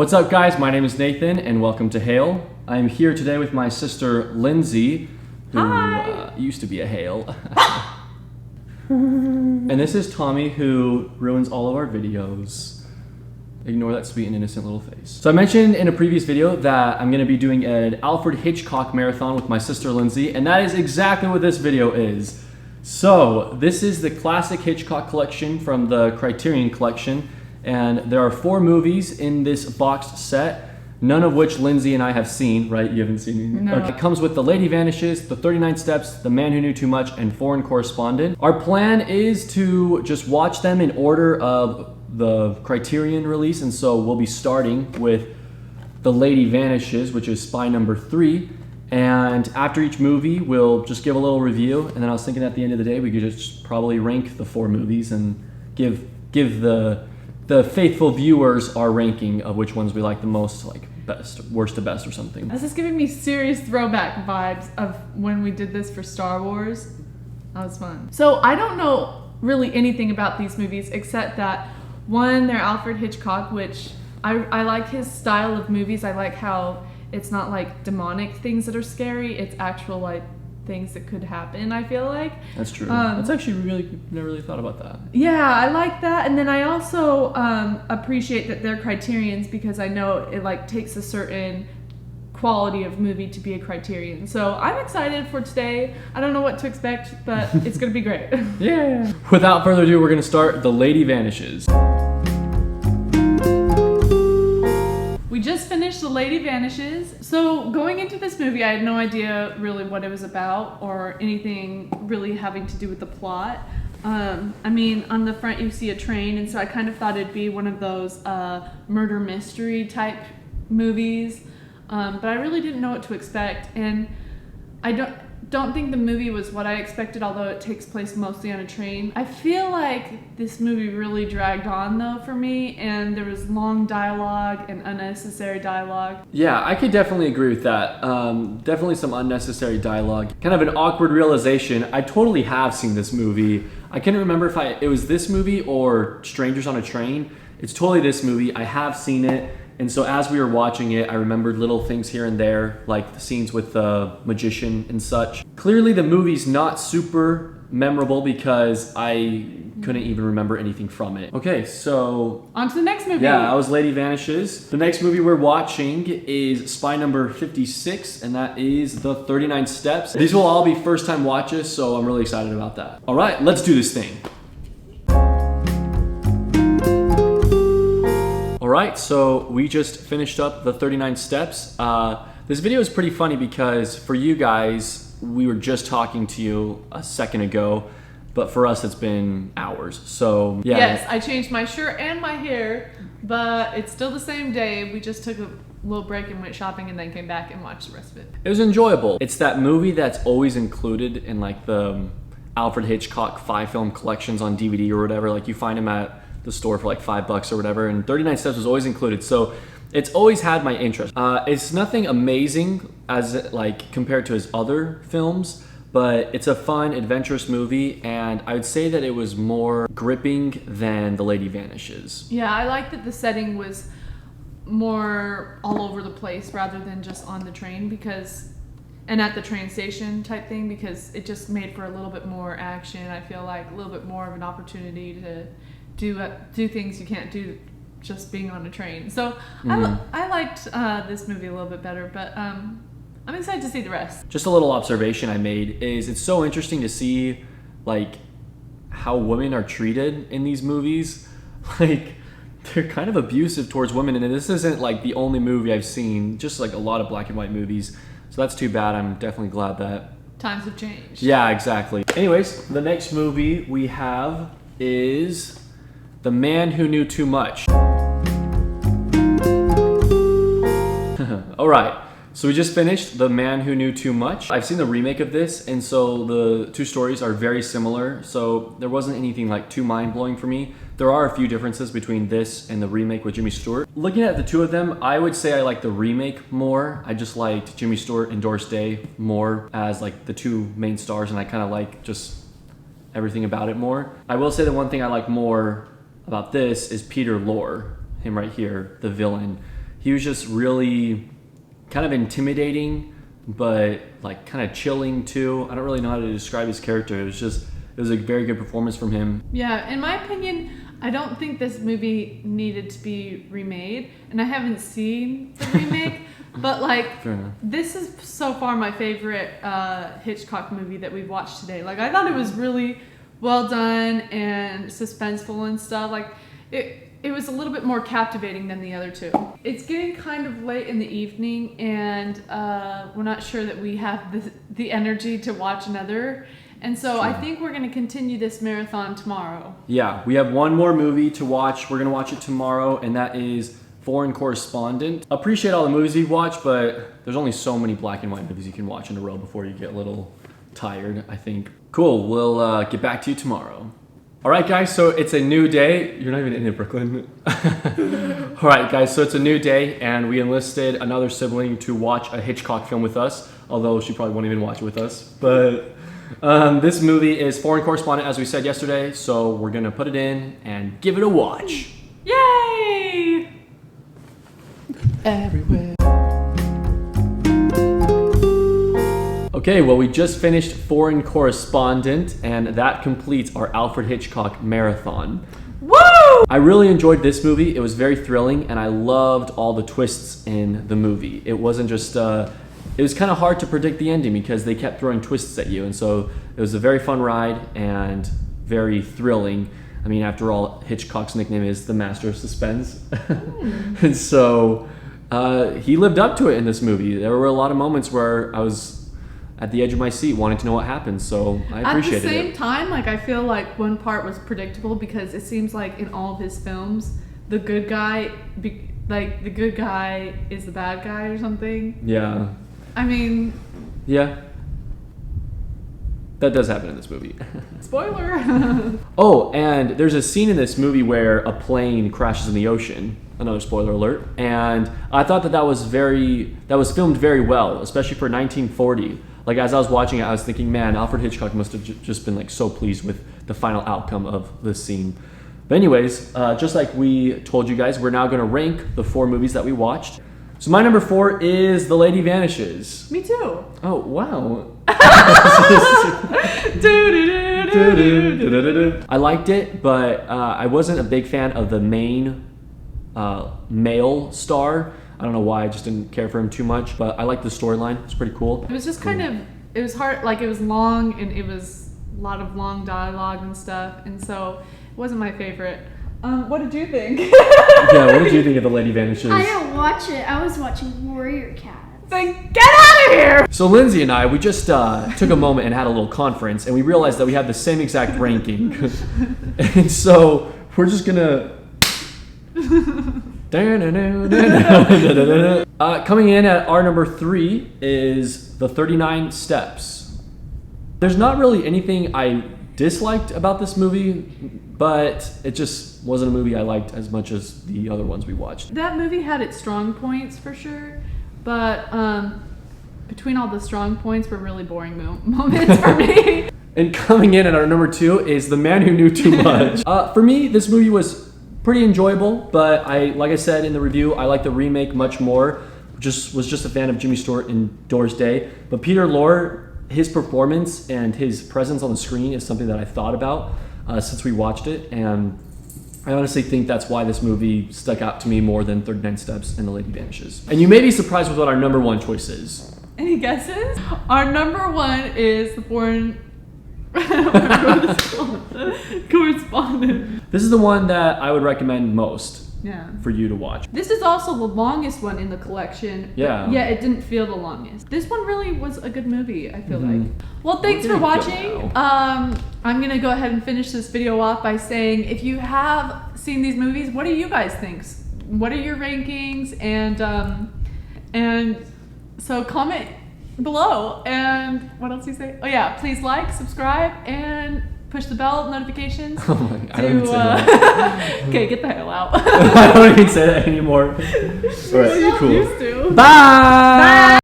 What's up guys, my name is Nathan and welcome to Hale. I'm here today with my sister Lindsay, who used to be a Hale. And this is Tommy, who ruins all of our videos. Ignore that sweet and innocent little face. So I mentioned in a previous video that I'm gonna be doing an Alfred Hitchcock marathon with my sister Lindsay, and that is exactly what this video is. So this is the classic Hitchcock collection from the Criterion collection, and there are 4 movies in this boxed set, none of which Lindsay and I have seen, right? You haven't seen any? No. Okay. It comes with The Lady Vanishes, The 39 Steps, The Man Who Knew Too Much, and Foreign Correspondent. Our plan is to just watch them in order of the Criterion release, and so we'll be starting with The Lady Vanishes, which is spy number 3. And after each movie, we'll just give a little review, and then I was thinking at the end of the day, we could just probably rank the 4 movies and give the faithful viewers our ranking of which ones we like the most, like best, worst to best or something. This is giving me serious throwback vibes of when we did this for Star Wars. That was fun. So I don't know really anything about these movies except that, one, they're Alfred Hitchcock, which I like his style of movies. I like how it's not like demonic things that are scary, it's actual like things that could happen, I feel like. That's true. That's actually never really thought about that. Yeah, I like that. And then I also appreciate that they're Criterions, because I know it like takes a certain quality of movie to be a Criterion. So I'm excited for today. I don't know what to expect, but it's gonna be great. Yeah. Without further ado, we're gonna start The Lady Vanishes. We just finished The Lady Vanishes. So going into this movie, I had no idea really what it was about or anything really having to do with the plot. I mean, on the front you see a train, and so I kind of thought it'd be one of those murder mystery type movies, but I really didn't know what to expect, and I don't think the movie was what I expected, although it takes place mostly on a train. I feel like this movie really dragged on though for me, and there was long dialogue and unnecessary dialogue. Yeah, I could definitely agree with that. Definitely some unnecessary dialogue. Kind of an awkward realization. I totally have seen this movie. I can't remember if it was this movie or Strangers on a Train. It's totally this movie. I have seen it. And so as we were watching it, I remembered little things here and there, like the scenes with the magician and such. Clearly the movie's not super memorable because I couldn't even remember anything from it. Okay, so on to the next movie. Yeah, that was Lady Vanishes. The next movie we're watching is spy number 56, and that is The 39 Steps. These will all be first time watches, so I'm really excited about that. All right, let's do this thing. Alright, so we just finished up The 39 Steps. This video is pretty funny because for you guys, we were just talking to you a second ago, but for us it's been hours, so yeah. Yes, I changed my shirt and my hair, but it's still the same day. We just took a little break and went shopping and then came back and watched the rest of it. It was enjoyable. It's that movie that's always included in like the Alfred Hitchcock 5-film collections on DVD or whatever. Like you find them at the store for like $5 or whatever, and 39 Steps was always included, so it's always had my interest. It's nothing amazing as like compared to his other films, but it's a fun, adventurous movie, and I would say that it was more gripping than The Lady Vanishes. Yeah, I like that the setting was more all over the place rather than just on the train, and at the train station type thing, because it just made for a little bit more action. I feel like a little bit more of an opportunity to do things you can't do just being on a train. So I liked this movie a little bit better, but I'm excited to see the rest. Just a little observation I made is it's so interesting to see like how women are treated in these movies. Like they're kind of abusive towards women, and this isn't like the only movie I've seen, just like a lot of black and white movies. So that's too bad. I'm definitely glad that times have changed. Yeah, exactly. Anyways, the next movie we have is The Man Who Knew Too Much. All right, so we just finished The Man Who Knew Too Much. I've seen the remake of this, and so the 2 stories are very similar, so there wasn't anything like too mind-blowing for me. There are a few differences between this and the remake with Jimmy Stewart. Looking at the 2 of them, I would say I like the remake more. I just liked Jimmy Stewart and Doris Day more as like the 2 main stars, and I kind of like just everything about it more. I will say the one thing I like more about this is Peter Lorre, him right here, the villain. he was just really kind of intimidating, but like kind of chilling too. I don't really know how to describe his character. It was a very good performance from him. Yeah, in my opinion, I don't think this movie needed to be remade, and I haven't seen the remake, but like, Fair enough. this is so far my favorite Hitchcock movie that we've watched today. Like, I thought it was really well done and suspenseful and stuff. Like, it was a little bit more captivating than the other two. It's getting kind of late in the evening, and we're not sure that we have the energy to watch another. And so I think we're going to continue this marathon tomorrow. Yeah, we have one more movie to watch. We're going to watch it tomorrow, and that is Foreign Correspondent. Appreciate all the movies we've watched, but there's only so many black and white movies you can watch in a row before you get a little tired, I think. Cool, we'll get back to you tomorrow. All right, guys, so it's a new day. You're not even in Brooklyn. All right, guys, so it's a new day, and we enlisted another sibling to watch a Hitchcock film with us, although she probably won't even watch it with us. But this movie is Foreign Correspondent, as we said yesterday, so we're gonna put it in and give it a watch. Yay! Everywhere. Okay, well, we just finished Foreign Correspondent, and that completes our Alfred Hitchcock marathon. Woo! I really enjoyed this movie. It was very thrilling, and I loved all the twists in the movie. It wasn't just, it was kind of hard to predict the ending because they kept throwing twists at you, and so it was a very fun ride and very thrilling. I mean, after all, Hitchcock's nickname is the Master of Suspense. And so he lived up to it in this movie. There were a lot of moments where I was at the edge of my seat wanting to know what happened, so I appreciated it. At the same time, like, I feel like one part was predictable because it seems like in all of his films, the good guy is the bad guy or something. Yeah. I mean... Yeah. That does happen in this movie. Spoiler! Oh, and there's a scene in this movie where a plane crashes in the ocean. Another spoiler alert. And I thought that was filmed very well, especially for 1940. Like, as I was watching it, I was thinking, man, Alfred Hitchcock must have just been like so pleased with the final outcome of this scene. But anyways, just like we told you guys, we're now going to rank the 4 movies that we watched. So my number 4 is The Lady Vanishes. Me too. Oh, wow. I liked it, but I wasn't a big fan of the main male star. I don't know why, I just didn't care for him too much, but I liked the storyline. It's pretty cool. It was just kind of, it was hard, like, it was long, and it was a lot of long dialogue and stuff, and so it wasn't my favorite. What did you think? Yeah, what did you think of The Lady Vanishes? I didn't watch it. I was watching Warrior Cats. Then get out of here! So Lindsay and I, we just took a moment and had a little conference, and we realized that we have the same exact ranking. And so we're just gonna... Coming in at our number 3 is The 39 Steps. There's not really anything I disliked about this movie, but it just wasn't a movie I liked as much as the other ones we watched. That movie had its strong points for sure, but between all the strong points were really boring moments for me. And coming in at our number 2 is The Man Who Knew Too Much. For me, this movie was pretty enjoyable, but like I said in the review, I like the remake much more. Was just a fan of Jimmy Stewart in Doris Day. But Peter Lorre, his performance and his presence on the screen is something that I thought about since we watched it, and I honestly think that's why this movie stuck out to me more than 39 Steps and The Lady Vanishes. And you may be surprised with what our number 1 choice is. Any guesses? Our number 1 is The Foreign Correspondent. This is the one that I would recommend most for you to watch. This is also the longest one in the collection. Yeah. Yeah, it didn't feel the longest. This one really was a good movie, I feel like. Well, thanks for watching. I'm gonna go ahead and finish this video off by saying, if you have seen these movies, what do you guys think? What are your rankings? And so comment below. And what else do you say? Oh yeah, please like, subscribe, and push the bell notifications. Oh my God, I don't even say that. Okay, get the hell out. I don't even say that anymore. All right, You're cool. used to. Bye. Bye.